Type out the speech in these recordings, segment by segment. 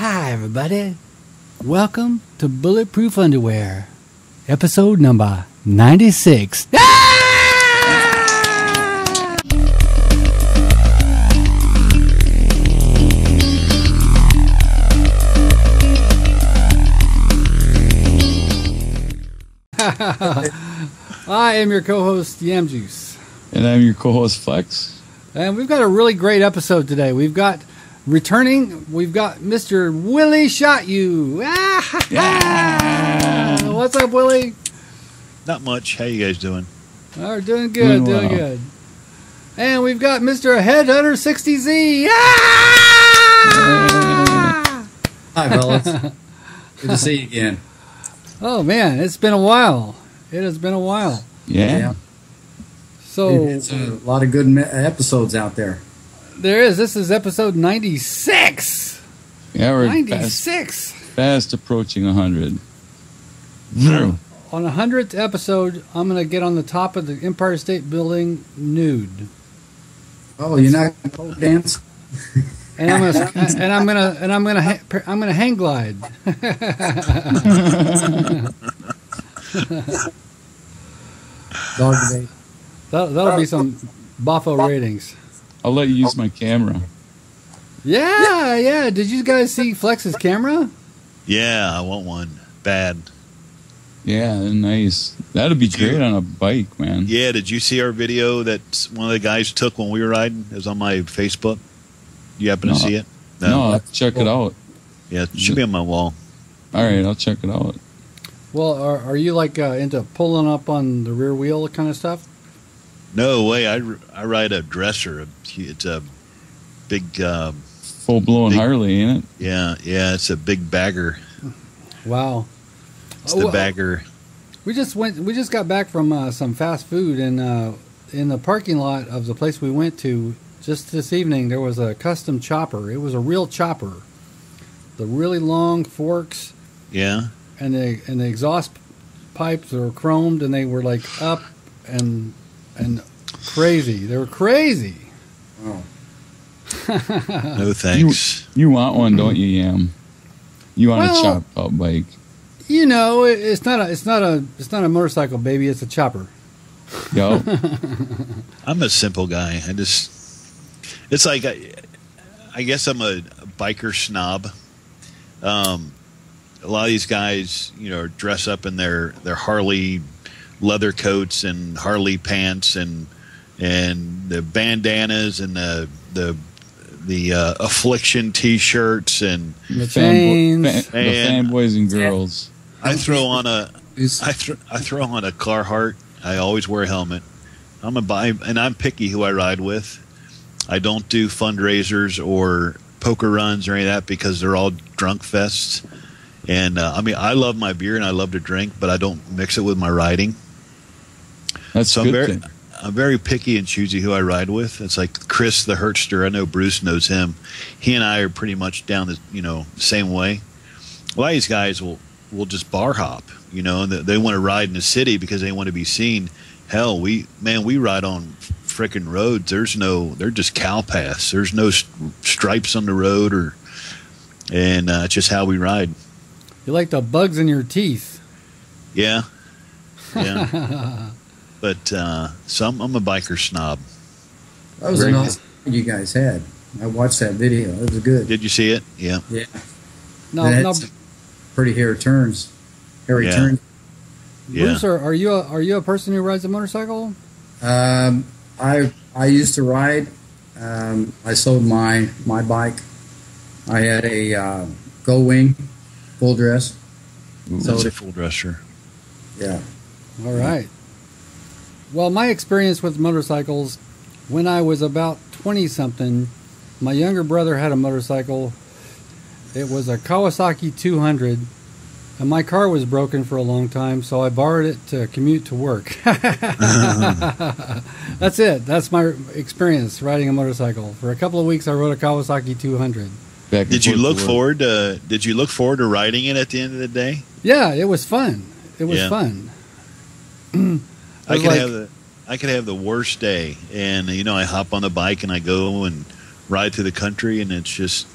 Hi, everybody. Welcome to Bulletproof Underwear, episode number 96. I am your co-host, Yam Juice. And I'm your co-host, Flex. And we've got a really great episode today. We've got Mr. WILLI Shot U. Yeah. What's up, Willie? Not much. How you guys doing? Oh, doing good, doing good. And we've got Mr. Headhunter 60Z. Hi, fellas. Good to see you again. Oh, man, it's been a while. It has been a while. Yeah. So it's a lot of good episodes out there. There is. This is episode 96. Yeah, we're 96. Fast approaching 100. On the 100th episode, I'm going to get on the top of the Empire State Building nude. Oh, you're not going to pole dance? And I'm gonna hang glide. Dog debate. That'll be some boffo ratings. I'll let you use my camera. Yeah. Did you guys see Flex's camera? Yeah, I want one. Bad. Yeah, nice. That'd be great on a bike, man. Yeah, did you see our video that one of the guys took when we were riding? It was on my Facebook. You happen to see it? No, I'll have to check it out. Yeah, it should be on my wall. All right, I'll check it out. Well, are you like into pulling up on the rear wheel kind of stuff? No way. I ride a dresser. It's a big... full-blown Harley, ain't it? Yeah, it's a big bagger. Wow. It's the bagger. We just got back from some fast food, and in the parking lot of the place we went to just this evening, there was a custom chopper. It was a real chopper. The really long forks. Yeah. And the exhaust pipes were chromed, and they were like up and crazy. They were crazy. Oh. No thanks. You want one, don't you, Yam? You want a chopped out bike? You know, it's not a motorcycle, baby. It's a chopper. Yo. I'm a simple guy. It's like I guess I'm a biker snob. A lot of these guys, dress up in their Harley leather coats and Harley pants and the bandanas and the Affliction T-shirts and the chains, the fanboys and girls. I throw on a Carhartt. I always wear a helmet. I'm picky who I ride with. I don't do fundraisers or poker runs or any of that because they're all drunk fests. And I love my beer and I love to drink, but I don't mix it with my riding. That's so good. I'm very picky and choosy who I ride with. It's like Chris the Hertzster. I know Bruce knows him. He and I are pretty much down the same way. A lot of these guys will just bar hop, and they want to ride in the city because they want to be seen. Hell, we ride on frickin' roads. They're just cow paths. There's no stripes on the road and it's just how we ride. You like the bugs in your teeth. Yeah. But I'm a biker snob. That was a nice thing you guys had. I watched that video. It was good. Did you see it? Yeah. Yeah. No. Pretty hairy turns. Yeah. Bruce, are you a person who rides a motorcycle? I used to ride. I sold my bike. I had a Go Wing full dress. That's a full dresser. Yeah. All right. Well, my experience with motorcycles, when I was about 20-something, my younger brother had a motorcycle. It was a Kawasaki 200, and my car was broken for a long time, so I borrowed it to commute to work. That's it. That's my experience riding a motorcycle. For a couple of weeks, I rode a Kawasaki 200. Did you look forward to riding it at the end of the day? Yeah, it was fun. It was fun. I could have the worst day, and I hop on the bike and I go and ride through the country, and it's just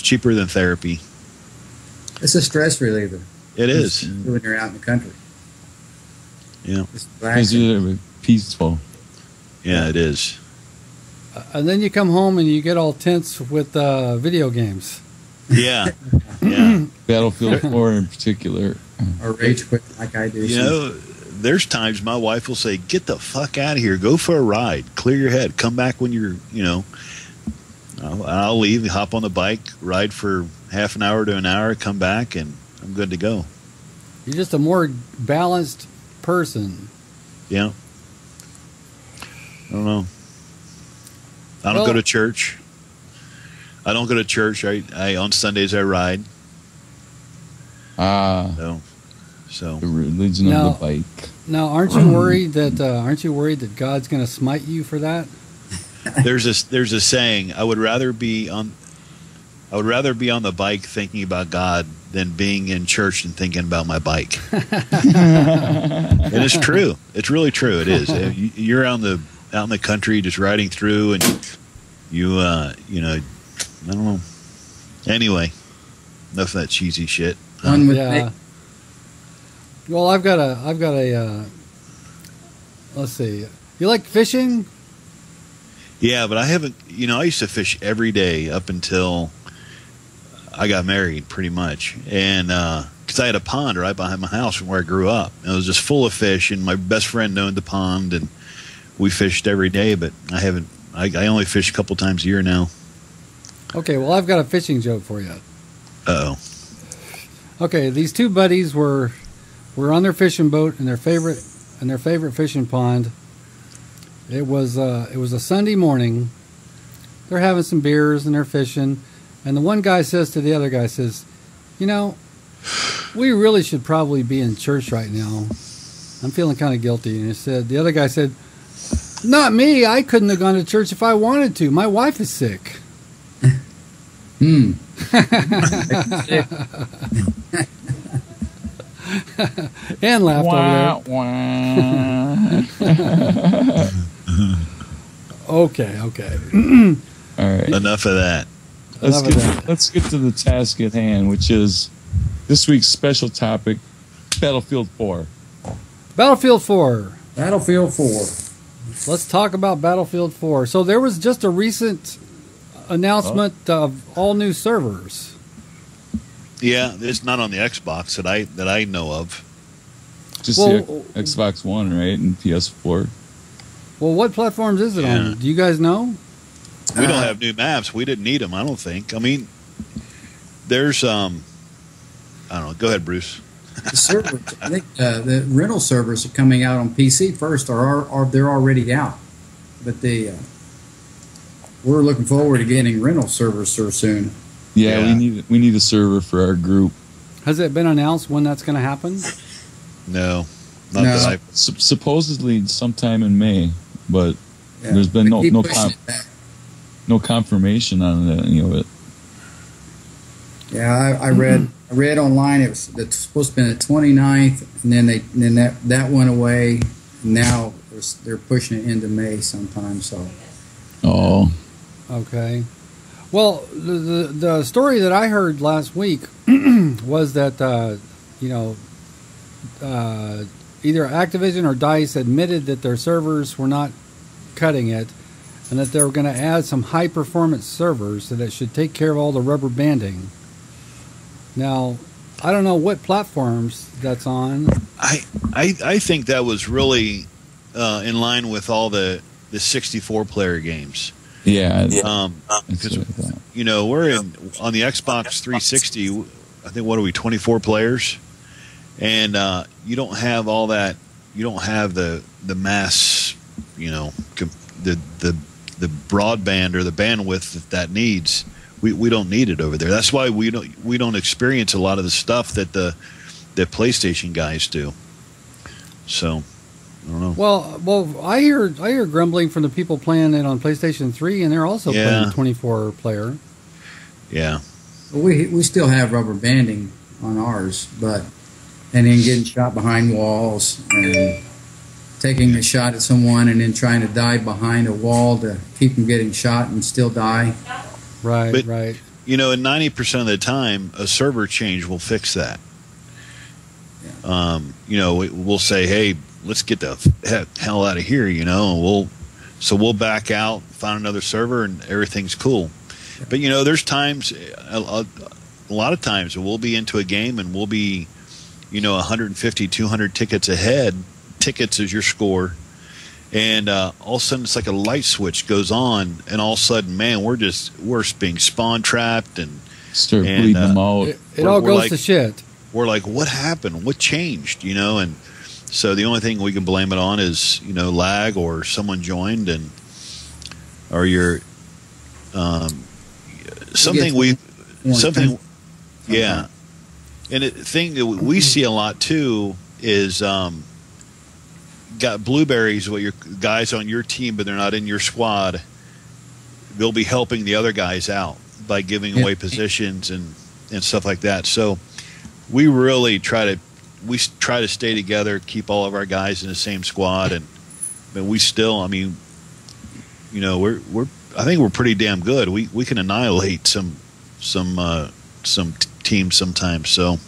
cheaper than therapy. It's a stress reliever. It is. When you're out in the country. Yeah. Because you're peaceful. Yeah, it is. And then you come home and you get all tense with video games. Yeah. Yeah. Battlefield 4 in particular. Or rage quit like I do. You know, there's times my wife will say, "Get the fuck out of here. Go for a ride. Clear your head. Come back when you're, you know." I'll leave, hop on the bike, ride for half an hour to an hour, come back, and I'm good to go. You're just a more balanced person. Yeah. I don't know. I don't go to church. I don't go to church. I on Sundays I ride. So the religion of the bike. Now, aren't you worried that God's going to smite you for that? There's a saying, I would rather be on the bike thinking about God than being in church and thinking about my bike. And it's true. It's really true. It is. You're out in the country just riding through, and you know, I don't know. Anyway, enough of that cheesy shit. Yeah. Well, I've got a. Let's see. You like fishing? Yeah, but I haven't. You know, I used to fish every day up until I got married, pretty much, and because I had a pond right behind my house from where I grew up. It was just full of fish, and my best friend owned the pond, and we fished every day. But I haven't. I only fish a couple times a year now. Okay, well, I've got a fishing joke for you. Uh-oh. Okay, these two buddies were on their fishing boat in their favorite fishing pond. It was a Sunday morning. They're having some beers and they're fishing, and the one guy says to the other guy, says, "You know, we really should probably be in church right now. I'm feeling kind of guilty." And the other guy said, "Not me. I couldn't have gone to church if I wanted to. My wife is sick." Hmm. And laughed over there. Okay. All right. Enough of that. Let's get to the task at hand, which is this week's special topic, Battlefield 4. Battlefield 4. Battlefield 4. Let's talk about Battlefield 4. So there was just a recent announcement of all new servers. Yeah, it's not on the Xbox that I know of. Just the Xbox One, right, and PS4. Well, what platforms is it on? Do you guys know? We don't have new maps. We didn't need them, I don't think. I mean, there's I don't know. Go ahead, Bruce. The servers, I think the rental servers are coming out on PC first, or they're already out. But we're looking forward to getting rental servers so soon. Yeah, we need a server for our group. Has it been announced when that's going to happen? No, not that I. Supposedly sometime in May, but there's been no confirmation on any of it. Yeah, I read online it's supposed to be the 29th, and then that went away. Now they're pushing it into May sometime. So. Oh. Okay. Well, the story that I heard last week was that either Activision or DICE admitted that their servers were not cutting it, and that they were going to add some high-performance servers so that it should take care of all the rubber banding. Now, I don't know what platforms that's on. I think that was really in line with all the 64-player games. Yeah. Because we're on the Xbox 360. I think, what are we, 24 players? And you don't have all that. You don't have the mass, the broadband or the bandwidth that needs. We don't need it over there. That's why we don't experience a lot of the stuff that the PlayStation guys do. So I don't know. Well, I hear grumbling from the people playing it on PlayStation 3, and they're also playing 24 player. Yeah. We still have rubber banding on ours, and then getting shot behind walls and taking a shot at someone and then trying to dive behind a wall to keep them getting shot and still die. Right. you know, and 90% of the time, a server change will fix that. Yeah. You know, we'll say, hey, let's get the hell out of here, you know, and we'll back out, find another server, and everything's cool. Yeah. But, you know, there's times, a lot of times, we'll be into a game and we'll be, you know, 150, 200 tickets ahead. Tickets is your score. And all of a sudden, it's like a light switch goes on, and all of a sudden, man, we're being spawn trapped and start bleeding them out. It all goes to shit. We're like, what happened? What changed? You know, and so the only thing we can blame it on is, you know, lag or someone joined or your something. Yeah. And the thing that we see a lot too is got blueberries, what your guys on your team, but they're not in your squad. They'll be helping the other guys out by giving away positions and stuff like that. So we really try to stay together, keep all of our guys in the same squad, and we still, I mean, you know, I think we're pretty damn good. We can annihilate some teams sometimes. So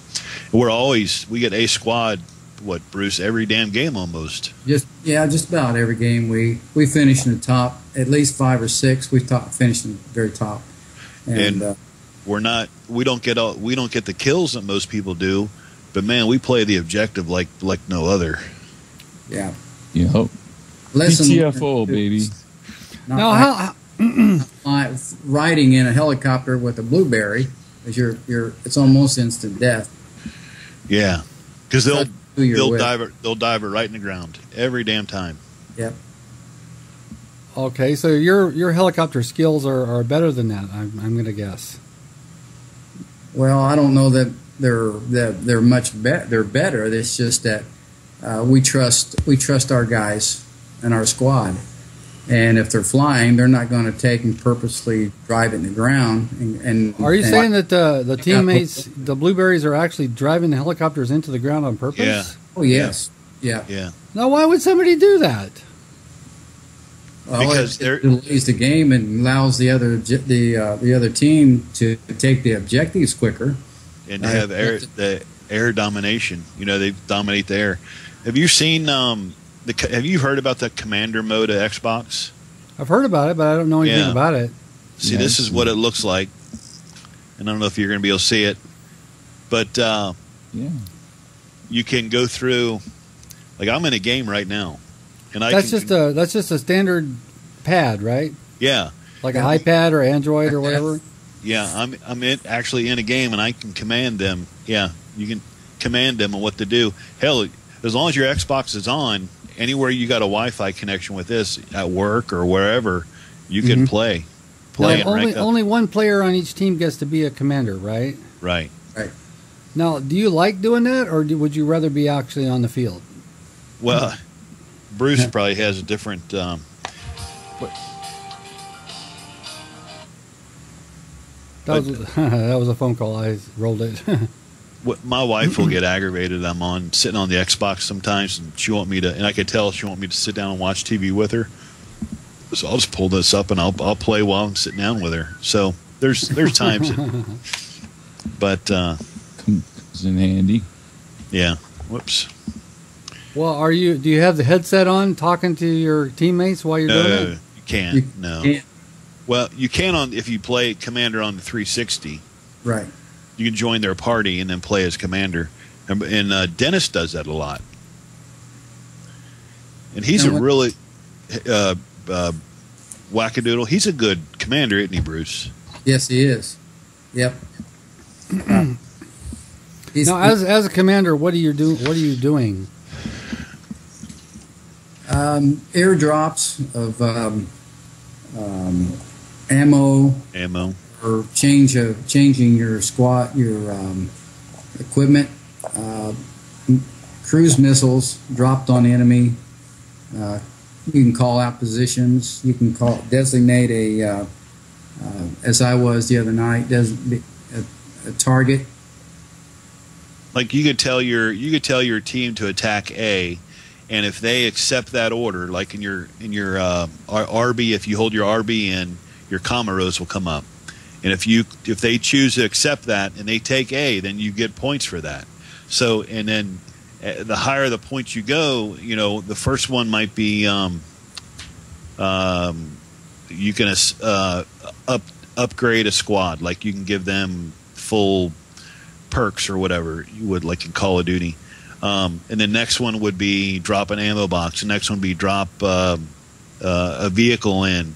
we get a squad. What, Bruce? Every damn game almost. Just about every game we finish in the top, at least 5 or 6. We finish in the very top, and we don't get the kills that most people do, but man, we play the objective like no other. Yeah. Yep. PTFO, baby. Now, riding in a helicopter with a blueberry is it's almost instant death. Yeah, because they'll dive it right in the ground every damn time. Yep. Okay, so your helicopter skills are better than that. I'm going to guess. Well, I don't know that they're much better. They're better. It's just that we trust our guys and our squad, and if they're flying, they're not going to take and purposely drive it in the ground. And are you saying that the teammates, the blueberries, are actually driving the helicopters into the ground on purpose? Yeah. Oh yes. Yeah. Yeah. Now, why would somebody do that? Well, because it delays the game and allows the other team to take the objectives quicker and have the air domination. You know, they dominate the air. Have you seen have you heard about the commander mode of Xbox? I've heard about it, but I don't know anything about it. See, this is what it looks like, and I don't know if you're going to be able to see it, but you can go through. Like, I'm in a game right now, and that's just a standard pad, right? Yeah, like an iPad or Android or whatever. Yeah, I'm actually in a game, and I can command them. Yeah, you can command them on what to do. Hell, as long as your Xbox is on, anywhere you got a Wi-Fi connection with this, at work or wherever, you can play. Now, only one player on each team gets to be a commander, right? Right. Now, do you like doing that, or would you rather be actually on the field? Well, Bruce probably has a different. That was a phone call. I rolled it. My wife will get aggravated. I'm sitting on the Xbox sometimes, and and I can tell she wants me to sit down and watch TV with her. So I'll just pull this up and I'll play while I'm sitting down with her. So there's times, but comes in handy. Yeah. Whoops. Well, do you have the headset on, talking to your teammates while you're doing it? You can't. No. Well, you can if you play Commander on the 360. Right. You can join their party and then play as Commander. And Dennis does that a lot. And he's a really wackadoodle. He's a good commander, isn't he, Bruce? Yes, he is. Yep. Now, as a commander, what are you doing? Airdrops of ammo, or changing your squad, your equipment, cruise missiles dropped on enemy. You can call out positions. You can designate as I was the other night, a target. Like you could tell your team to attack A, and if they accept that order, like in your RB, if you hold your RB in, your Comoros will come up, And if they choose to accept that and they take A, then you get points for that. So, and then the higher the points you go, the first one might be you can upgrade a squad. Like you can give them full perks or whatever you would, like in Call of Duty. And the next one would be drop an ammo box. The next one would be drop a vehicle in.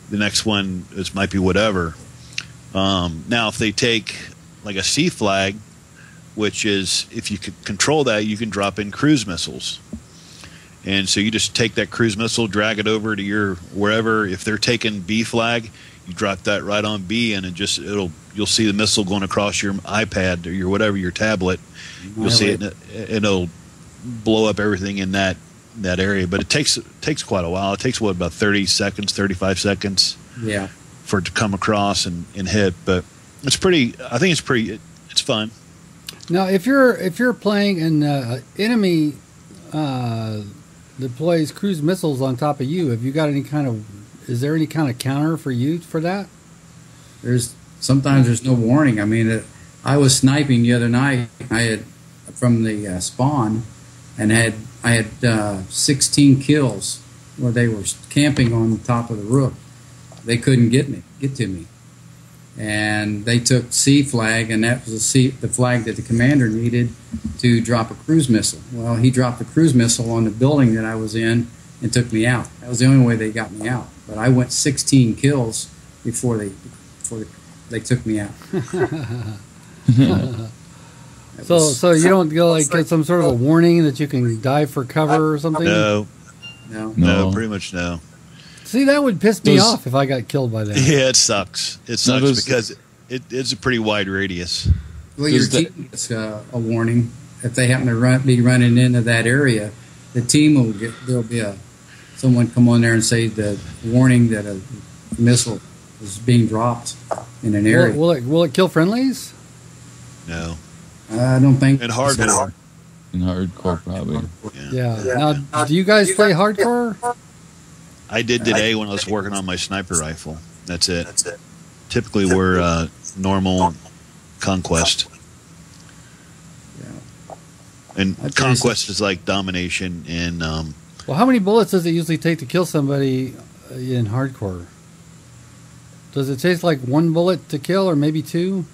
The next one might be whatever. Now, if they take like a C flag, which is, if you could control that, you can drop in cruise missiles. And so you just take that cruise missile, drag it over to your wherever. If they're taking B flag, you drop that right on B, and you'll see the missile going across your iPad or your tablet. You'll see it, and it'll blow up everything in that area. But it takes quite a while. It takes about 30 seconds, 35 seconds. Yeah. For it to come across and hit. But it's pretty. I think it's fun. Now, if you're playing an enemy deploys cruise missiles on top of you, have you got is there any kind of counter for you for that? Sometimes there's no warning. I mean, I was sniping the other night. I had from the spawn, and I had 16 kills where they were camping on the top of the roof. They couldn't get to me. And they took C flag, and that was the flag that the commander needed to drop a cruise missile. Well, he dropped a cruise missile on the building that I was in and took me out. That was the only way they got me out. But I went 16 kills before they took me out. So you don't go get some sort of a warning that you can dive for cover or something? No, pretty much no. See, that would piss me off if I got killed by that. Yeah, it sucks. It sucks because it's a pretty wide radius. Well, your team gets a warning if they happen to be running into that area. The team there'll be someone come on there and say the warning that a missile is being dropped in an area. Will it kill friendlies? No, I don't think. In hardcore. In hardcore, probably. Yeah. Now, do you guys play hardcore? I did today when I was working on my sniper rifle. That's it. Typically, we're normal conquest. Yeah. And conquest is like domination and. Well, how many bullets does it usually take to kill somebody in hardcore? Does it take like one bullet to kill, or maybe two?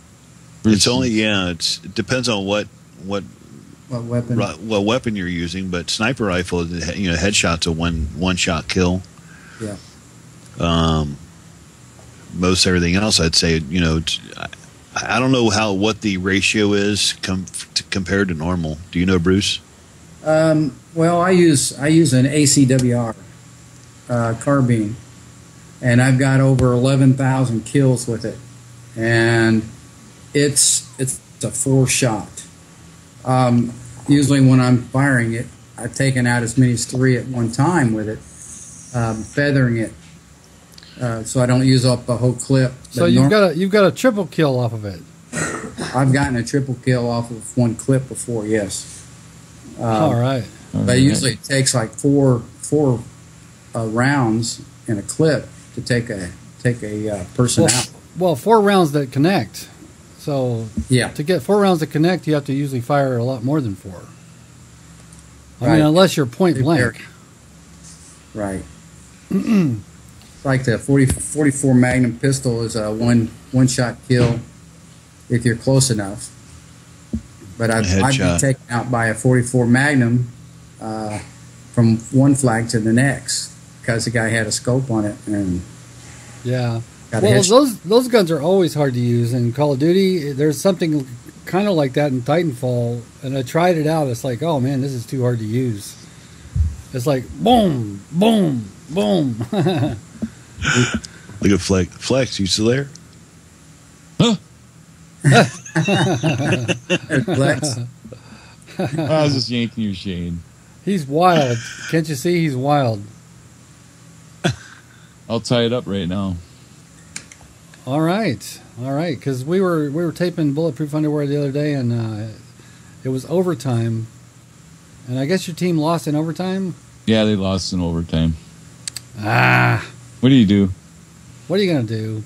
It's only it depends on what weapon you're using, but sniper rifle, headshot's a one shot kill. Yeah. Most everything else, I'd say, I don't know what the ratio is compared to normal. Do you know, Bruce? Well, I use an ACWR carbine, and I've got over 11,000 kills with it, and it's a 4-shot. Usually, when I'm firing it, I've taken out as many as 3 at one time with it. Feathering it, so I don't use up the whole clip. So you've got a triple kill off of it. I've gotten a triple kill off of one clip before, yes. All right. But usually it takes like four rounds in a clip to take a person out. Well, 4 rounds that connect. So yeah, to get 4 rounds to connect, you have to usually fire a lot more than 4. I mean, unless you're point blank. Right. Like the 44 Magnum pistol is a one shot kill if you're close enough. But I've been taken out by a 44 Magnum from one flag to the next because the guy had a scope on it and those guns are always hard to use in Call of Duty. There's something kind of like that in Titanfall, and I tried it out. It's like, oh man, this is too hard to use. It's like boom, boom, boom. Look at Flex. You still there? Huh? Flex. I was just yanking your shade. He's wild. Can't you see? He's wild. I'll tie it up right now. All right. Because we were taping Bulletproof Underwear the other day, and it was overtime. And I guess your team lost in overtime? Yeah, they lost in overtime. Ah. What do you do? What are you going to do?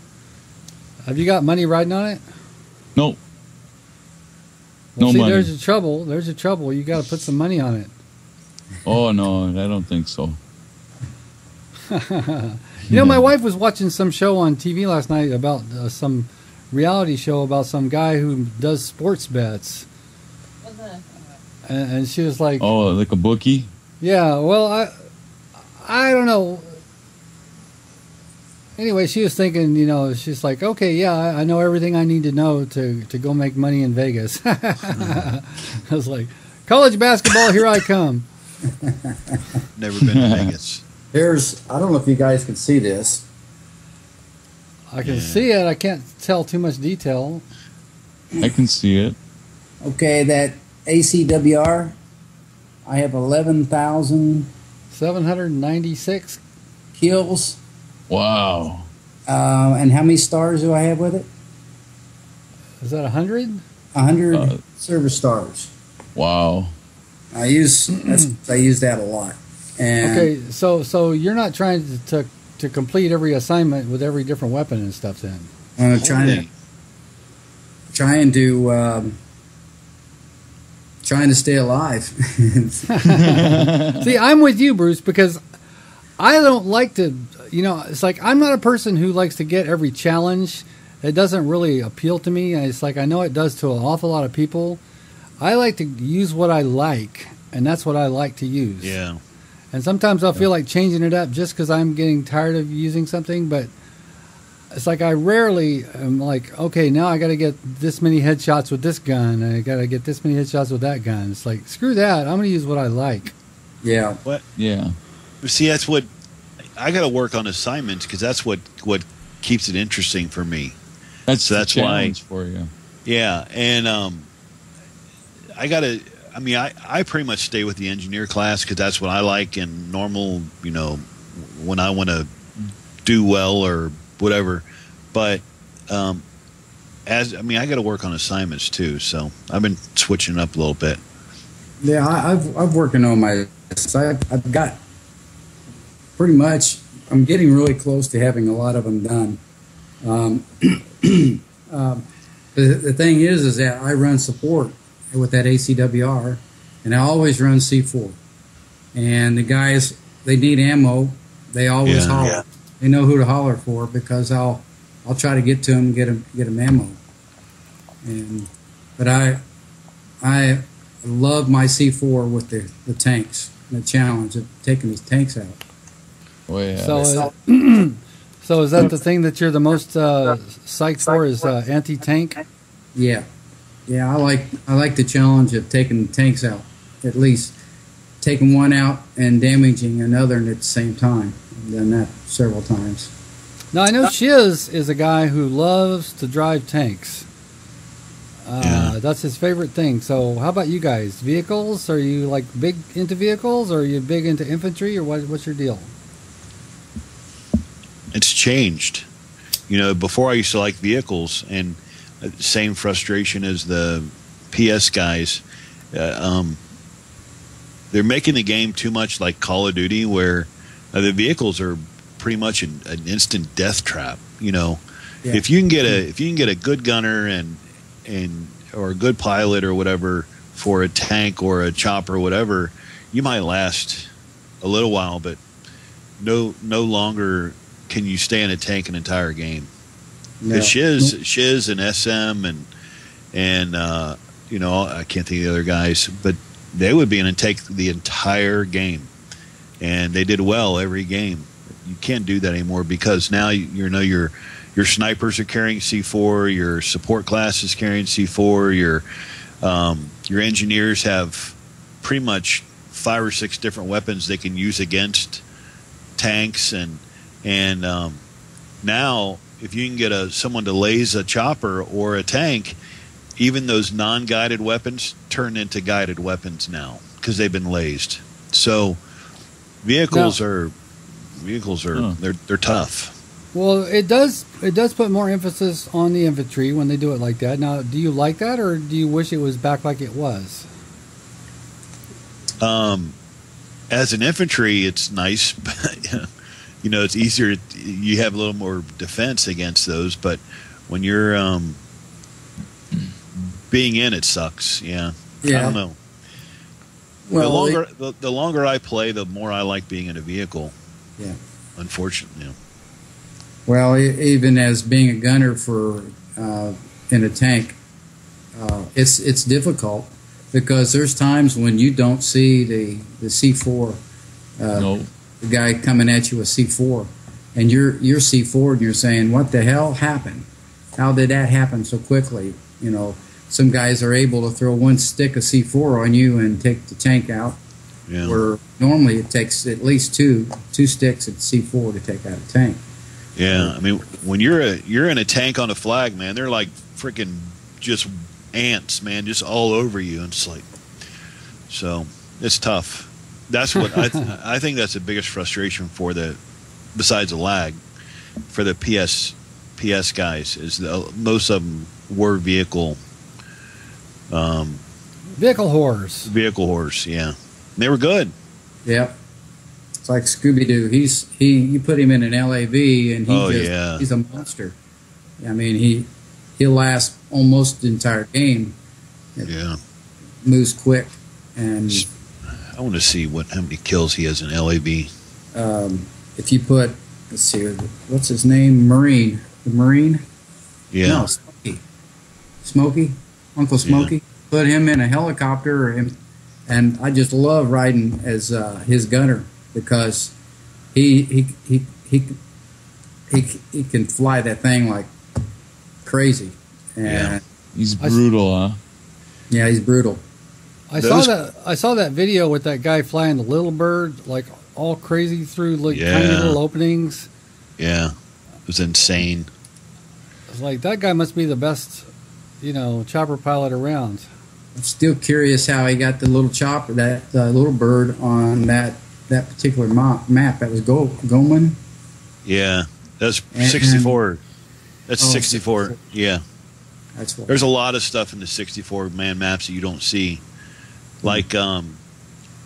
Have you got money riding on it? Nope. Well, No see, money. there's your trouble. There's your trouble. You got to put some money on it. Oh, no, I don't think so. You know, my wife was watching some show on TV last night about some reality show about some guy who does sports bets. And she was like, oh, like a bookie? Yeah, well, I don't know. Anyway, she was thinking, you know, she's like, okay, yeah, I know everything I need to know to go make money in Vegas. I was like, college basketball, here I come. Never been to Vegas. I don't know if you guys can see this. I can see it. I can't tell too much detail. I can see it. Okay, that ACWR, I have 11,796 kills. Wow. And how many stars do I have with it? Is that 100? 100 service stars. Wow. I use that a lot. And Okay, so you're not trying to complete every assignment with every different weapon and stuff then? I'm trying to stay alive. See, I'm with you, Bruce, because I don't like to, you know, it's like I'm not a person who likes to get every challenge. It doesn't really appeal to me. It's like I know it does to an awful lot of people. I like to use what I like, and that's what I like to use. Yeah. And sometimes I'll feel like changing it up just because I'm getting tired of using something, but it's like I rarely am like, okay, now I got to get this many headshots with this gun, and I got to get this many headshots with that gun. It's like, screw that. I'm going to use what I like. Yeah. What? Yeah. See, that's what I got to work on assignments because that's what keeps it interesting for me. That's that's challenge why. for you. Yeah, and I got to. I mean, I pretty much stay with the engineer class because that's what I like. And normal, you know, when I want to do well or whatever. But I got to work on assignments too. So I've been switching up a little bit. Yeah, I've working on my. I've got pretty much. I'm getting really close to having a lot of them done. The thing is that I run support with that ACWR, and I always run C4. And the guys, they need ammo. They always holler. Yeah. They know who to holler for because I'll try to get to them and get them ammo. But I love my C4 with the tanks and the challenge of taking these tanks out. Oh, yeah. So is that the thing that you're the most psyched for is anti-tank? Yeah. Yeah, I like the challenge of taking tanks out, at least taking one out and damaging another at the same time. I've done that several times. Now, I know Shiz is a guy who loves to drive tanks. That's his favorite thing. So how about you guys? Vehicles? Are you like big into vehicles, or are you big into infantry, or what's your deal? It's changed. You know, before I used to like vehicles, and same frustration as the PS guys. They're making the game too much like Call of Duty, where the vehicles are pretty much an instant death trap. You know, yeah. if you can get a good gunner and or a good pilot or whatever for a tank or a chopper or whatever, you might last a little while, but no longer can you stay in a tank an entire game. Because Shiz and SM and you know, I can't think of the other guys, but they would be in a tank the entire game, and they did well every game. You can't do that anymore because now you know your snipers are carrying C4, your support class is carrying C4, your engineers have pretty much 5 or 6 different weapons they can use against tanks, and now if you can get someone to laze a chopper or a tank, even those non-guided weapons turn into guided weapons now because they've been lased. So vehicles are they're tough. Well, it does put more emphasis on the infantry when they do it like that. Now, do you like that, or do you wish it was back like it was? As an infantry, it's nice, but you know, it's easier. You have a little more defense against those, but when you're being in it sucks. Yeah. I don't know. Well, the longer I play, the more I like being in a vehicle. Yeah. Unfortunately. Well, even as being a gunner for in a tank, it's difficult because there's times when you don't see the C4, the guy coming at you with C4, and you're C4 and you're saying, "What the hell happened? How did that happen so quickly?" You know, some guys are able to throw one stick of C4 on you and take the tank out. Yeah. Where normally it takes at least two sticks of C4 to take out a tank. Yeah, I mean, when you're in a tank on a flag, man, they're like freaking just ants, man, just all over you. And it's like, so it's tough. That's what I think that's the biggest frustration for besides the lag, for the PS guys is most of them were vehicle whores. Vehicle whores, yeah. They were good. Yep. It's like Scooby-Doo. You put him in an LAV and he's a monster. I mean, he'll last almost the entire game. Yeah. Moves quick. And I want to see how many kills he has in LAV. If you put, let's see, what's his name? Marine. The Marine? Yeah. No, Smokey. Uncle Smokey. Yeah. Put him in a helicopter and I just love riding as his gunner because he can fly that thing like crazy. And yeah. He's brutal, huh? Yeah, he's brutal. I saw that video with that guy flying the little bird, like all crazy through like tiny little openings. Yeah, it was insane. It's like that guy must be the best, chopper pilot around. I'm still curious how he got the little chopper, that little bird on that particular map. That was Goman. Yeah, that's 64. That's 64. Yeah. There's a lot of stuff in the 64-man maps that you don't see. Like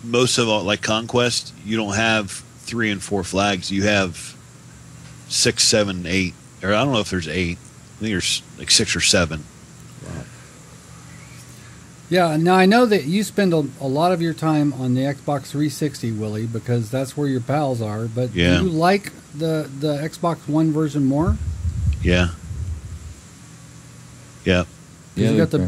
most of all, like Conquest, you don't have 3 and 4 flags. You have 6, 7, 8. Or I don't know if there's 8. I think there's like 6 or 7. Wow. Yeah, now I know that you spend a lot of your time on the Xbox 360, Willie, because that's where your pals are. But do you like the Xbox One version more? Yeah. Yeah. You got the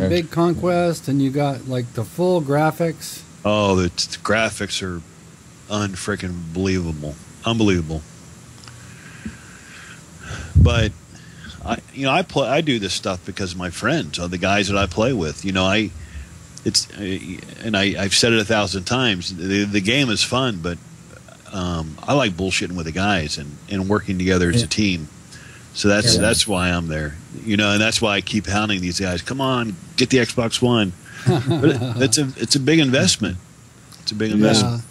big Conquest, and you got like the full graphics. Oh, the graphics are unfreaking believable, unbelievable. But I do this stuff because of my friends, or the guys that I play with. I've said it 1,000 times. The game is fun, but I like bullshitting with the guys and working together as a team. So that's why I'm there, and that's why I keep hounding these guys. Come on, get the Xbox One. But it's a big investment. It's a big investment.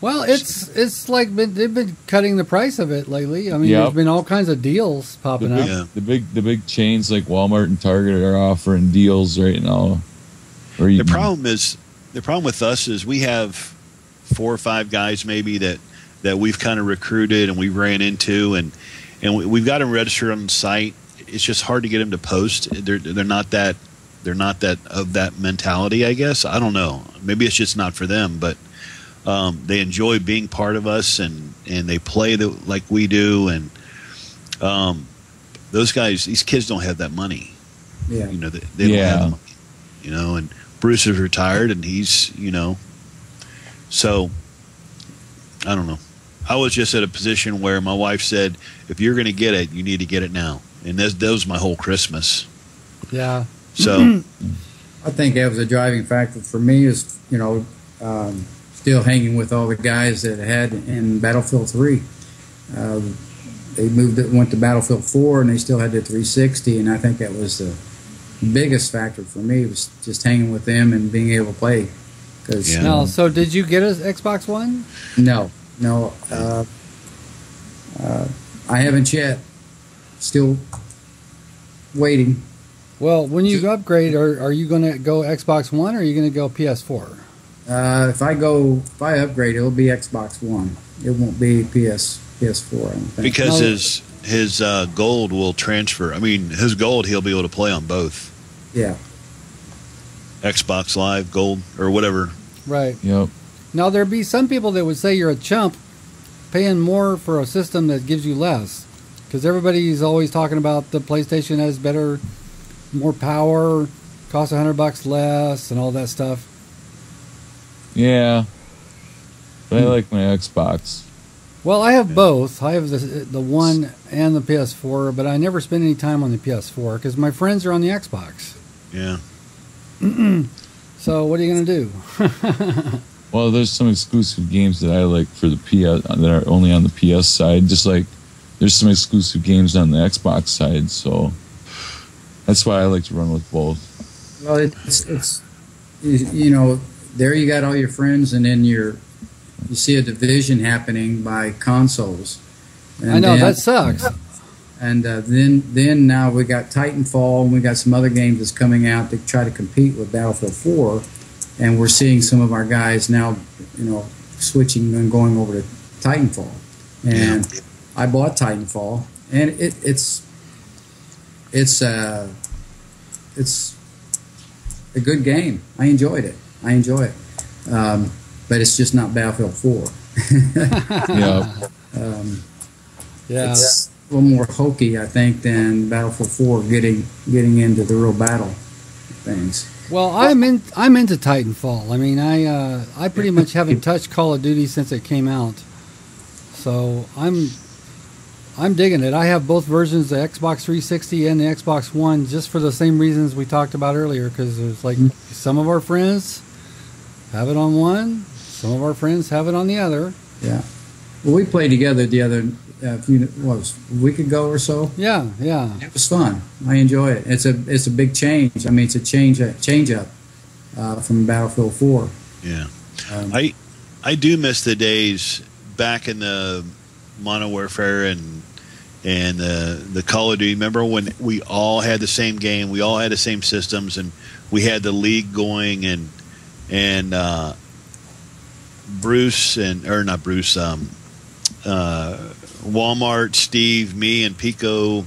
Well, it's like they've been cutting the price of it lately. I mean, there's been all kinds of deals popping up. Yeah. The big chains like Walmart and Target are offering deals right now. The problem with us is we have 4 or 5 guys maybe that we've kind of recruited and we ran into and we've got them registered on the site. It's just hard to get them to post. They're not that of that mentality, I guess. I don't know. Maybe it's just not for them, but they enjoy being part of us and they play like we do. And those guys, these kids don't have that money. Yeah. They don't have the money. And Bruce is retired and he's, so I don't know. I was just at a position where my wife said, if you're going to get it, you need to get it now. And that was my whole Christmas. Yeah. So I think that was a driving factor for me is, still hanging with all the guys that had in Battlefield 3. They went to Battlefield 4 and they still had the 360. And I think that was the biggest factor for me was just hanging with them and being able to play. So did you get an Xbox One? No. I haven't yet. Still waiting. Well, when you upgrade, are you going to go Xbox One or are you going to go PS4? If I upgrade, it'll be Xbox One. It won't be PS4. I don't think. Because his gold will transfer. I mean, his gold he'll be able to play on both. Yeah. Xbox Live Gold or whatever. Right. Yep. Now there'd be some people that would say you're a chump paying more for a system that gives you less, because everybody's always talking about the PlayStation has better, more power, costs $100 less, and all that stuff. Yeah. But I like my Xbox. Well, I have both. I have the One and the PS4, but I never spend any time on the PS4 because my friends are on the Xbox. Yeah. So what are you going to do? Well, there's some exclusive games that I like for the PS that are only on the PS side. Just like there's some exclusive games on the Xbox side, so that's why I like to run with both. Well, it's you know, there you got all your friends, and then you see a division happening by consoles. And I know that sucks. And then now we got Titanfall, and we got some other games that's coming out to try to compete with Battlefield 4, and we're seeing some of our guys now, you know, switching and going over to Titanfall. And I bought Titanfall, and it's a good game. I enjoyed it. But it's just not Battlefield 4. Yeah. Yeah. It's a little more hokey, I think, than Battlefield 4 getting into the real battle things. Well, I'm into Titanfall. I mean, I pretty much haven't touched Call of Duty since it came out, so I'm digging it. I have both versions, the Xbox 360 and the Xbox One, just for the same reasons we talked about earlier. Because it's like some of our friends have it on one, some of our friends have it on the other. Yeah. Well, we played together the other a week ago or so. Yeah, yeah. It was fun. I enjoy it. It's a big change. I mean, it's a change up from Battlefield 4. Yeah. I do miss the days back in the Modern Warfare and the Call of Duty. Remember when we all had the same game, we all had the same systems, and we had the league going, and Bruce not Bruce, Walmart, Steve, me, and Pico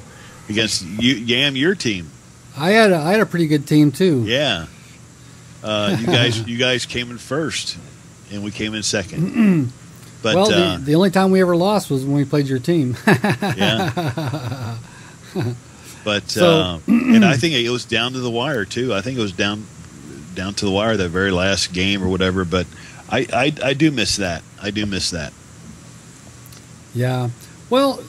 against your team. I had a pretty good team too. Yeah. You guys came in first, and we came in second. But, well, the only time we ever lost was when we played your team. Yeah. But and I think it was down to the wire too. I think it was down to the wire that very last game or whatever. But I do miss that. I do miss that. Yeah. Well,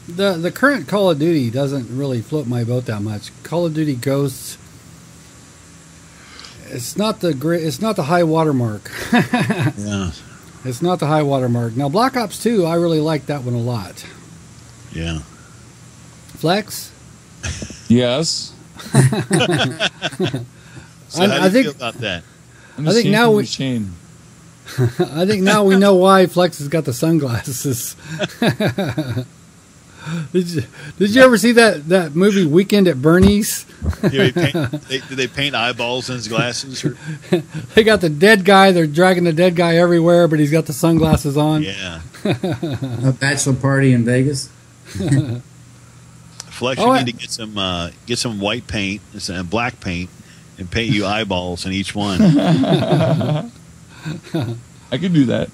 the current Call of Duty doesn't really float my boat that much. Call of Duty Ghosts. It's not the high watermark. Yeah. It's not the high watermark. Now, Black Ops 2, I really like that one a lot. Yeah. Flex? Yes. So how do you feel about that? I think now we know why Flex has got the sunglasses. Did you ever see that movie Weekend at Bernie's? Did they paint eyeballs in his glasses? Or? They got the dead guy. They're dragging the dead guy everywhere, but he's got the sunglasses on. Yeah. A bachelor party in Vegas. Flex, you need to get some white paint and black paint and paint you eyeballs in each one. I could do that.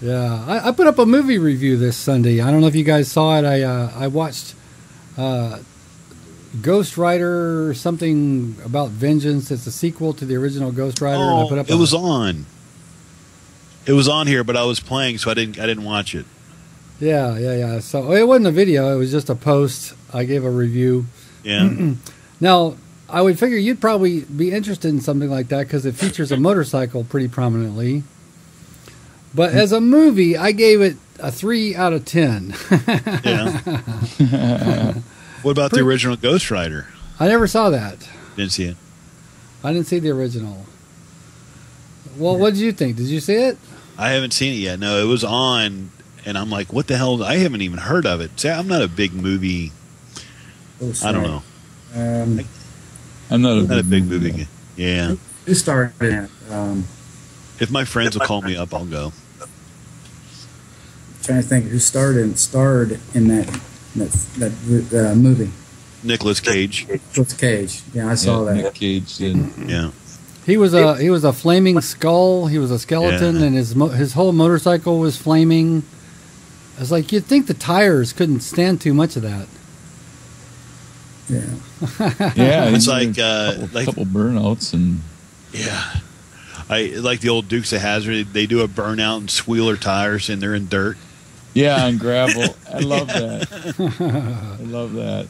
Yeah, I put up a movie review this Sunday. I don't know if you guys saw it. I watched Ghost Rider or something about vengeance. It's a sequel to the original Ghost Rider. Oh, and I put up it was on. It was on here, but I was playing, so I didn't watch it. Yeah. So it wasn't a video. It was just a post. I gave a review. Yeah. Now, I would figure you'd probably be interested in something like that because it features a motorcycle pretty prominently. But as a movie, I gave it a 3 out of 10. Yeah. What about the original Ghost Rider? I never saw that. Didn't see it. I didn't see the original. Well, what did you think? Did you see it? I haven't seen it yet. No, it was on, and I'm like, what the hell? I haven't even heard of it. See, I'm not a big movie. I don't know. I'm not a big movie guy. Yeah. Who started it? If my friends will call me up, I'll go. Trying to think who starred in that. that movie. Nicolas Cage. Nicolas Cage. Yeah, I saw that. Nick Cage did. Yeah. He was a flaming skull. He was a skeleton, and his whole motorcycle was flaming. It's like you'd think the tires couldn't stand too much of that. Yeah. Yeah, It's a like couple burnouts and yeah. I like the old Dukes of Hazzard. They do a burnout and squealer tires, and they're in dirt. yeah, on gravel. I love that. I love that.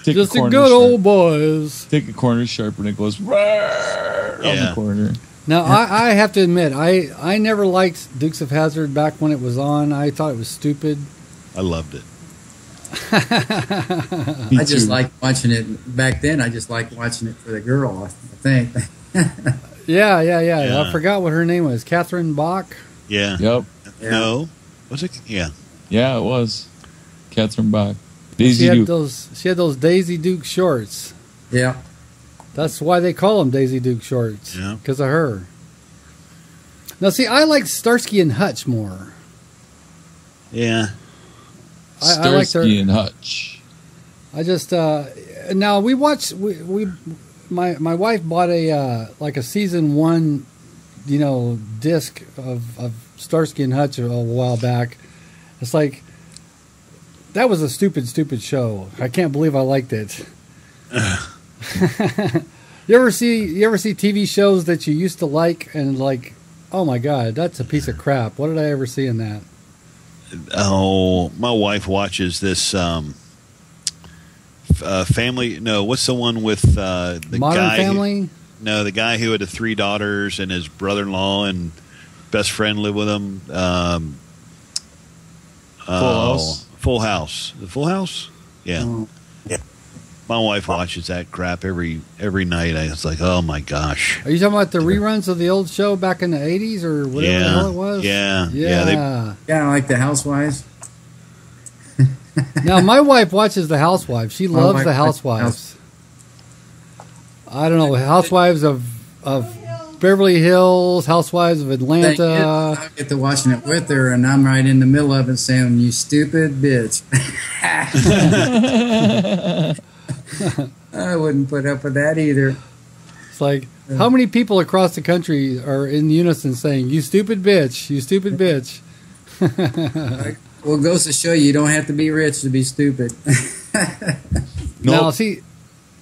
Take Just a a corner good sharp- old boys. Take a corner sharp and it goes on the corner. Now, I have to admit, I never liked Dukes of Hazzard back when it was on. I thought it was stupid. I loved it. I just liked watching it back then. I just liked watching it for the girl, I think. Yeah. Yeah. I forgot what her name was. Catherine Bach? Yeah. Yep. Yeah. No. Was it? Yeah. Yeah, it was. Catherine Bach. She Daisy had Duke. those Daisy Duke shorts. Yeah. That's why they call them Daisy Duke shorts. Yeah. Because of her. Now, see, I like Starsky and Hutch more. Yeah. I like her. Starsky and Hutch. I just now we watched my wife bought a like a season 1, disc of Starsky and Hutch a while back. It's like that was a stupid show. I can't believe I liked it. You ever see TV shows that you used to like and like, oh my god, that's a piece of crap. What did I ever see in that? Oh, my wife watches this family. No, what's the one with the Modern guy? Family? No, the guy who had the 3 daughters and his brother-in-law and best friend lived with him. Full House. Full House. The Full House? Yeah. Oh. My wife watches that crap every night. I was like, oh my gosh. Are you talking about the reruns of the old show back in the 80s or whatever the hell it was? Yeah. Yeah. Yeah, I like the Housewives. Now, my wife watches The Housewives. She loves wife The watches Housewives. I don't know, Housewives of Beverly Hills, Housewives of Atlanta. I get to watching it with her, and I'm right in the middle of it saying, "You stupid bitch." I wouldn't put up with that either. It's like, how many people across the country are in unison saying, "You stupid bitch, you stupid bitch"? Well, it goes to show you don't have to be rich to be stupid. Now, see,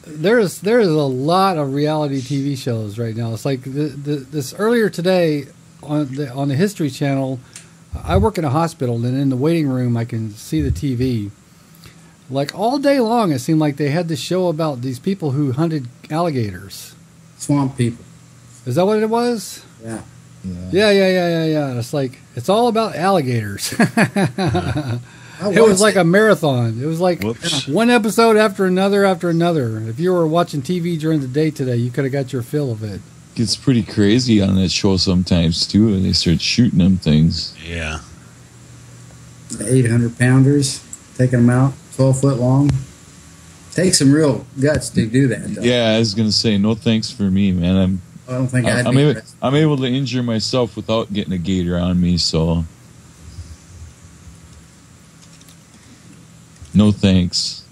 there's a lot of reality TV shows right now. It's like this earlier today on the History Channel. I work in a hospital, and in the waiting room, I can see the TV. Like all day long, it seemed like they had this show about these people who hunted alligators. Swamp people. Is that what it was? Yeah. Yeah. It's like it's all about alligators. I It was watched like a marathon. It was like Whoops. one episode after another after another. If you were watching TV during the day today, you could have got your fill of it. Gets pretty crazy on that show sometimes too, and they start shooting them things. Yeah. the 800-pounders, taking them out, 12 foot long. Takes some real guts to do that, though. Yeah, I was gonna say no thanks for me, man. I don't think I'd I'm be able, I'm able to injure myself without getting a gator on me, so no thanks.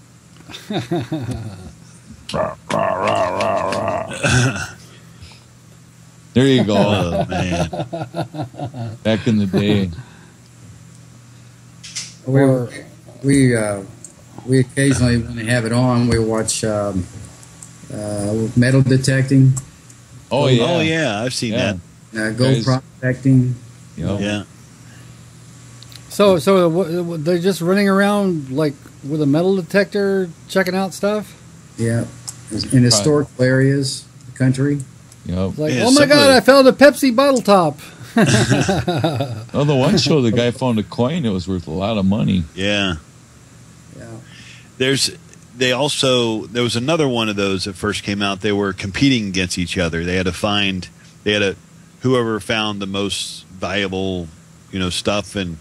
There you go. Oh, man. Back in the day. We occasionally, when they have it on, we watch metal detecting, Oh yeah. Oh, yeah. I've seen that. gold prospecting. Yep. Yeah. So they're just running around like with a metal detector, checking out stuff. Yeah, in historical areas, the country. Yep. Like, Yeah, oh my some God, of the- I found a Pepsi bottle top. Oh, the one show the guy found a coin that was worth a lot of money. Yeah. Yeah. There was another one of those that first came out. They were competing against each other. Whoever found the most valuable, stuff. And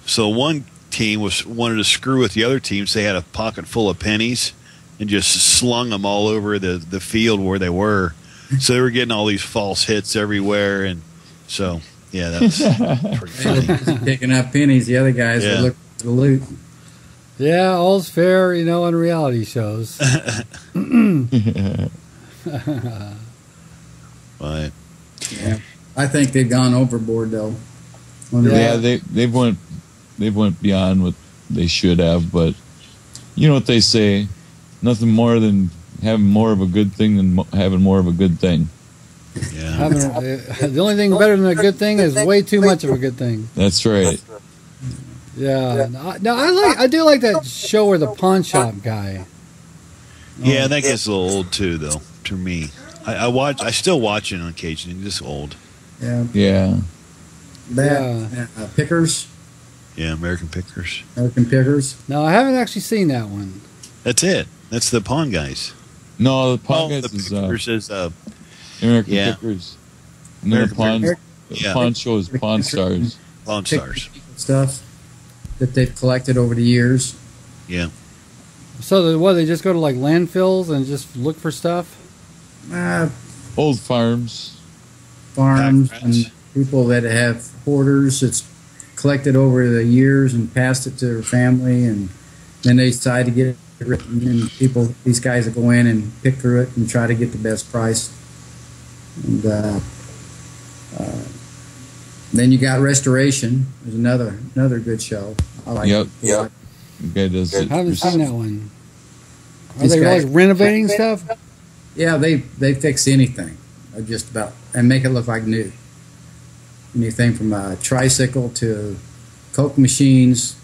so one team wanted to screw with the other team. So they had a pocket full of pennies and just slung them all over the field where they were. So they were getting all these false hits everywhere. And so, yeah, that's pretty They were funny. busy picking up pennies. The other guys Yeah. were looking for the loot. Yeah, all's fair, in reality shows. But Yeah. I think they've gone overboard though. Yeah, they've went beyond what they should have, but you know what they say, nothing more than having more of a good thing than having more of a good thing. yeah, The only thing better than a good thing is way too much of a good thing. That's right. Yeah. No, I do like that show where the pawn shop guy. yeah, that gets a little old too, though. To me, I still watch it on occasion. It's just old. Yeah. Yeah. Pickers. Yeah, American Pickers. American Pickers. No, I haven't actually seen that one. That's it. That's the Pawn Guys. No, the Pawn The Guys is Pickers is American yeah. Pickers. And then the Yeah. Pawn show is Pawn Stars. Pawn Stars. Stuff that they've collected over the years. Yeah. So they just go to like landfills and just look for stuff? Old farms. Farms Pack and rats. people that have hoarders that's collected over the years and passed it to their family, and then they decide to get it written, and these guys will go in and pick through it and try to get the best price. And then you got Restoration. There's another good show. I like Yep. it. Yep. The guy does it. I haven't seen that one. Are These they guys- like renovating stuff? Yeah, they fix anything, just about, and make it look like new. Anything from a tricycle to Coke machines,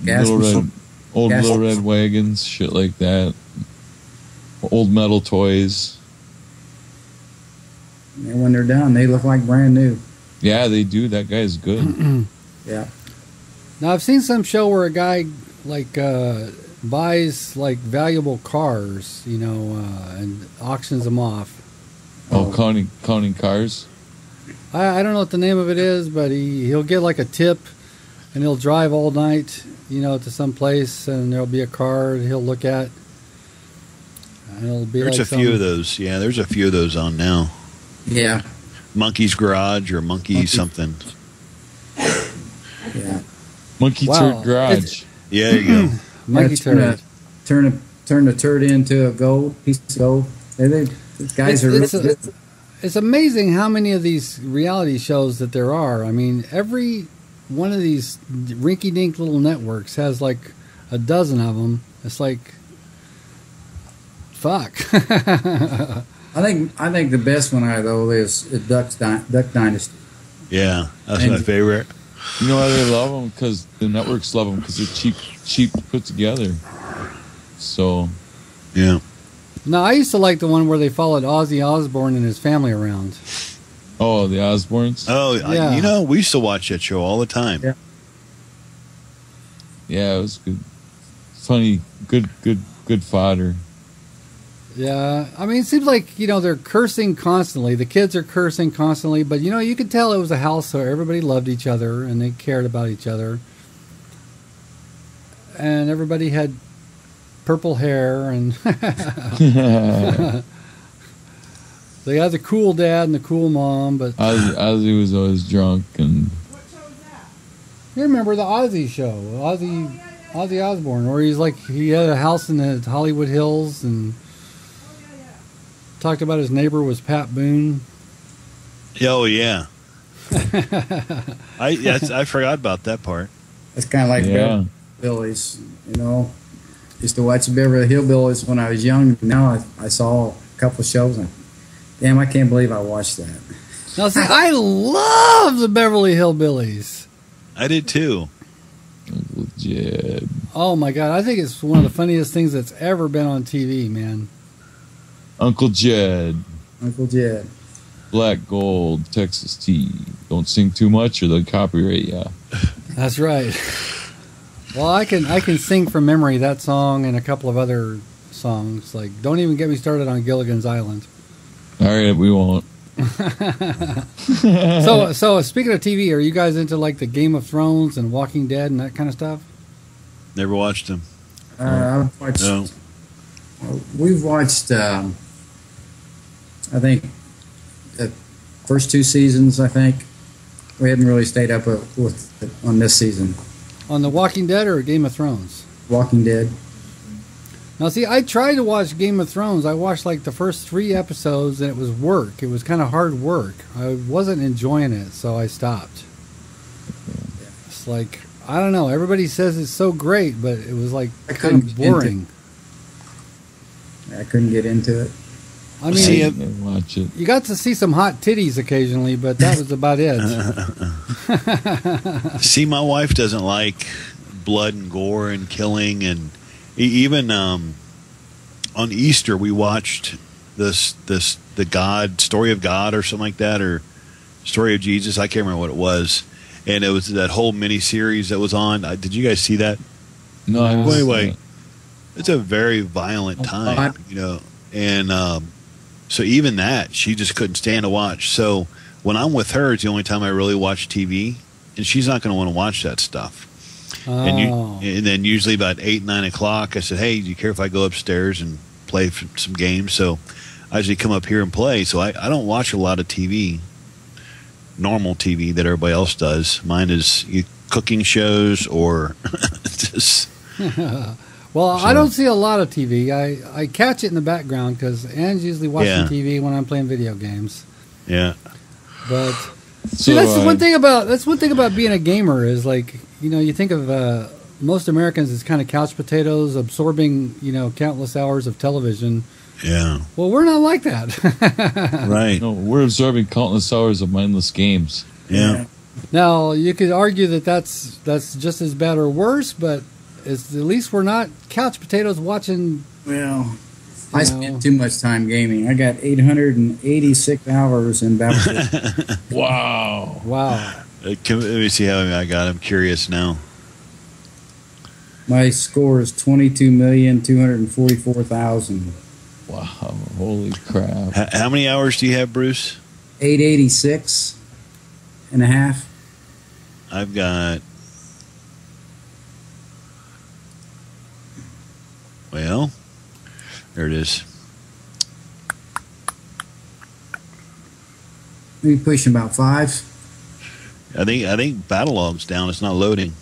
gas machines. Old Gas- little red wagons, shit like that. Old metal toys. And when they're done, they look like brand new. Yeah, they do. That guy's good. Yeah. Now I've seen some show where a guy like buys like valuable cars, and auctions them off. Oh, counting cars. I don't know what the name of it is, but he'll get like a tip, and he'll drive all night, to some place, and there'll be a car that he'll look at, and it'll be There's like a few of those. Yeah, there's a few of those on now. Yeah. Monkey's Garage or Monkey something. Yeah. Monkey Wow. Turd Garage. Yeah, there you go. monkey Yeah, turd. turn the turd into a piece of gold. These guys are It's amazing how many of these reality shows that there are. I mean, every one of these rinky-dink little networks has like a dozen of them. It's like, fuck. I think the best one is Duck Dynasty. Yeah, that's my favorite. You know why they love them? Because the networks love them because they're cheap to put together. So, Yeah. No, I used to like the one where they followed Ozzy Osbourne and his family around. oh, the Osbournes. Oh, Yeah. we used to watch that show all the time. Yeah. Yeah, it was good. Funny, good fodder. Yeah, I mean, it seems like, they're cursing constantly. The kids are cursing constantly, but, you could tell it was a house where everybody loved each other and they cared about each other. And everybody had purple hair, and they had the cool dad and the cool mom, but Ozzy was always drunk, and you remember the Ozzy show, Ozzy Osbourne, where he had a house in the Hollywood Hills and talked about his neighbor was Pat Boone. Oh, yeah. I forgot about that part. It's kind of like yeah. Beverly Hillbillies, Used to watch the Beverly Hillbillies when I was young. Now I saw a couple of shows, and damn, I can't believe I watched that. Now, see, I love the Beverly Hillbillies. I did too. Uncle Jed. Oh my God, I think it's one of the funniest things that's ever been on TV, man. Uncle Jed. Uncle Jed. Black Gold, Texas Tea. Don't sing too much or they'll copyright ya. That's right. Well, I can sing from memory that song and a couple of other songs. Like, don't even get me started on Gilligan's Island. All right, we won't. So speaking of TV, are you guys into like the Game of Thrones and Walking Dead and that kind of stuff? Never watched them. I've watched. No. We've watched. I think the first two seasons. I think we hadn't really stayed up with on this season. On The Walking Dead or Game of Thrones? Walking Dead. Now, see, I tried to watch Game of Thrones. I watched like the first 3 episodes, and it was work. It was kind of hard work. I wasn't enjoying it, so I stopped. It's like, I don't know. Everybody says it's so great, but it was like kind of boring. I couldn't get into it. I mean, watch it. You got to see some hot titties occasionally, but that was about it. See, my wife doesn't like blood and gore and killing, and even on Easter we watched the story of God or something like that, or story of Jesus. I can't remember what it was, and it was that whole mini series that was on. Did you guys see that? No. Anyway, it's a very violent time, and so even that she just couldn't stand to watch. So when I'm with her, it's the only time I really watch TV, and she's not going to want to watch that stuff. Oh. And then usually about 8, 9 o'clock, I said, "Hey, do you care if I go upstairs and play some games?" So I usually come up here and play. So I don't watch a lot of TV, normal TV that everybody else does. Mine is cooking shows or just. Well, I don't see a lot of TV. I catch it in the background because Anne's usually watching TV when I'm playing video games. Yeah. But see, that's one thing about being a gamer is like, you think of most Americans as kind of couch potatoes absorbing, countless hours of television. Yeah. Well, we're not like that. Right. No, we're absorbing countless hours of mindless games. Yeah. Now, you could argue that that's just as bad or worse, but at least we're not couch potatoes watching. Well, I spend too much time gaming. I got 886 hours in Battlefield. Wow. Let me see how I got. I'm curious now. My score is 22,244,000. Wow. Holy crap. How many hours do you have, Bruce? 886 and a half. I've got. Well, there it is. Maybe pushing about 5. I think Battlelog's down. It's not loading.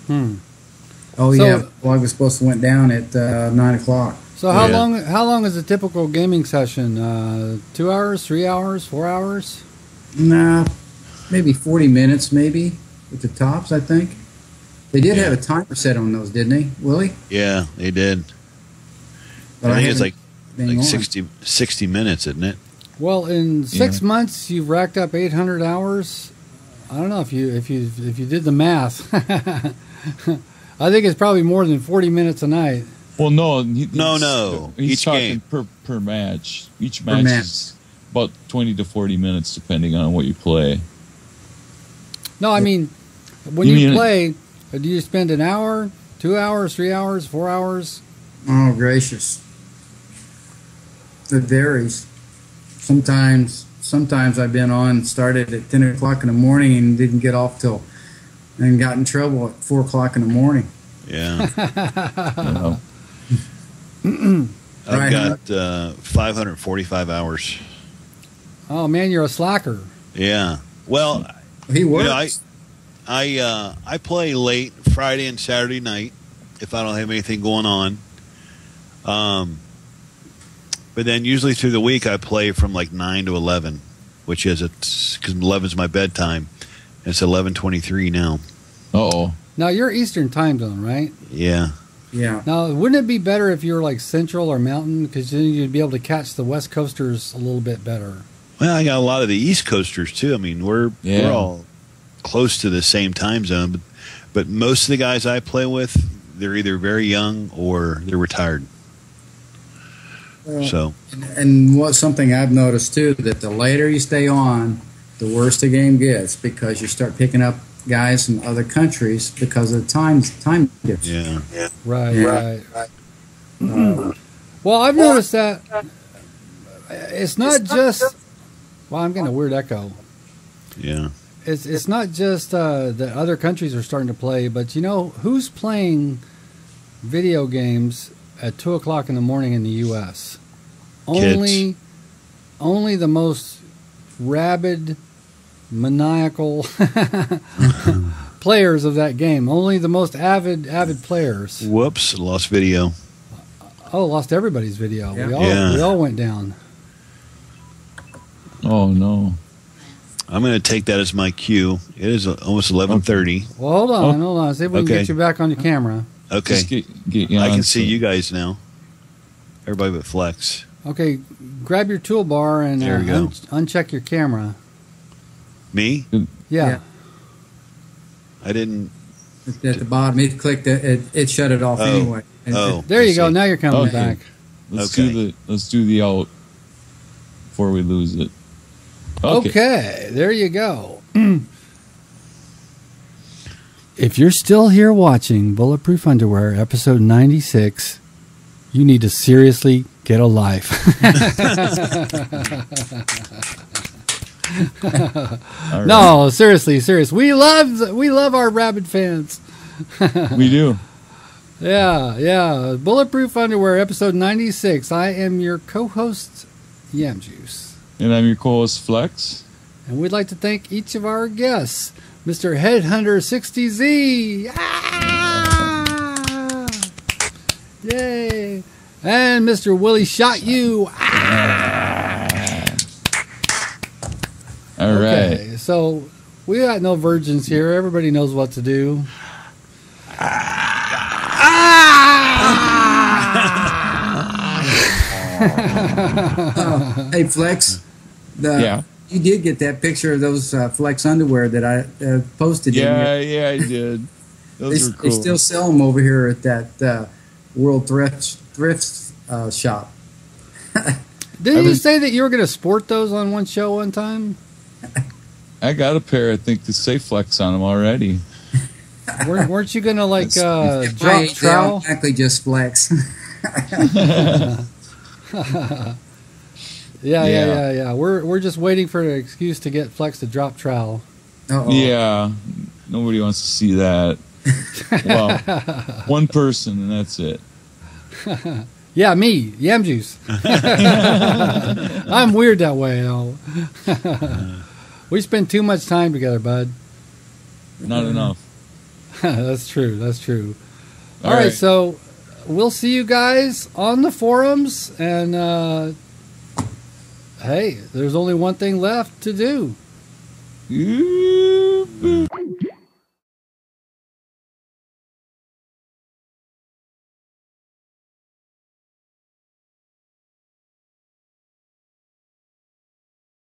Oh yeah, log was supposed to went down at 9 o'clock. So how long is a typical gaming session? 2 hours, 3 hours, 4 hours? Nah, maybe 40 minutes, maybe with the tops. I think they did have a timer set on those, didn't they, Willie? Yeah, they did. But I think it's like 60 minutes, isn't it? Well, in 6 months, you've racked up 800 hours. I don't know if you did the math. I think it's probably more than 40 minutes a night. Well, no. No. He's Each talking game. per match. Each match is about 20 to 40 minutes, depending on what you play. No, I mean, when you play, do you spend an hour, 2 hours, 3 hours, 4 hours? Oh, gracious. It varies. Sometimes I've been on, started at 10 o'clock in the morning and didn't get off and got in trouble at 4 o'clock in the morning. Yeah. I've got 545 hours. Oh, man, you're a slacker. Yeah. Well, he works. I play late Friday and Saturday night if I don't have anything going on. But then usually through the week I play from like 9 to 11, which is because 11 is my bedtime. It's 11:23 now. Uh-oh. Now, you're Eastern time zone, right? Yeah. Yeah. Now, wouldn't it be better if you were like Central or Mountain? Because then you'd be able to catch the West Coasters a little bit better. Well, I got a lot of the East Coasters too. I mean, we're all close to the same time zone, but most of the guys I play with, they're either very young or they're retired. And what's something I've noticed too, that the later you stay on, the worse the game gets, because you start picking up guys from other countries because of the time difference. Yeah. Right. Well, I've noticed that it's not just. Well, I'm getting a weird echo. Yeah. It's not just that other countries are starting to play, but who's playing video games at 2 o'clock in the morning in the U.S.? Kids. Only the most rabid, maniacal players of that game. Only the most avid players. Whoops, lost video. Oh, lost everybody's video. Yeah. We all went down. Oh no. I'm going to take that as my cue. It is almost 11:30. Well, hold on. See if we can get you back on your camera. Okay. Just get you I on, can see so- you guys now. Everybody but Flex. Okay, grab your toolbar and There we go. uncheck your camera. Me? Yeah. I didn't. At the bottom, it clicked. It shut it off Oh. anyway. And Oh. There you go. see. Now you're coming Okay. back. Let's Okay. do the out before we lose it. Okay, there you go. If you're still here watching Bulletproof Underwear, episode 96, you need to seriously get a life. All right. No, seriously. We love our rabid fans. We do. Yeah. Bulletproof Underwear, episode 96. I am your co-host, Yam Juice. And I'm your co-host Flex. And we'd like to thank each of our guests. Mr. Headhunter 60Z. Ah! Yay. And Mr. Willie Shot U. All right. Okay, so we got no virgins here. Everybody knows what to do. Hey, Flex. Yeah. You did get that picture of those Flex underwear that I posted. Yeah, I did. Those were They cool. still sell them over here at that World Thrift shop. Didn't you say that you were going to sport those on one show one time? I got a pair, I think, to say Flex on them already. Weren't you going to like Right, drop they trowel? automatically just Flex. Yeah. We're just waiting for an excuse to get Flex to drop trowel. Uh-oh. Yeah. Nobody wants to see that. Well, one person, and that's it. Yeah, me, Yam Juice. I'm weird that way, though. We spend too much time together, bud. Not enough. That's true. All All right, right. so we'll see you guys on the forums, and hey, there's only one thing left to do. Ooh.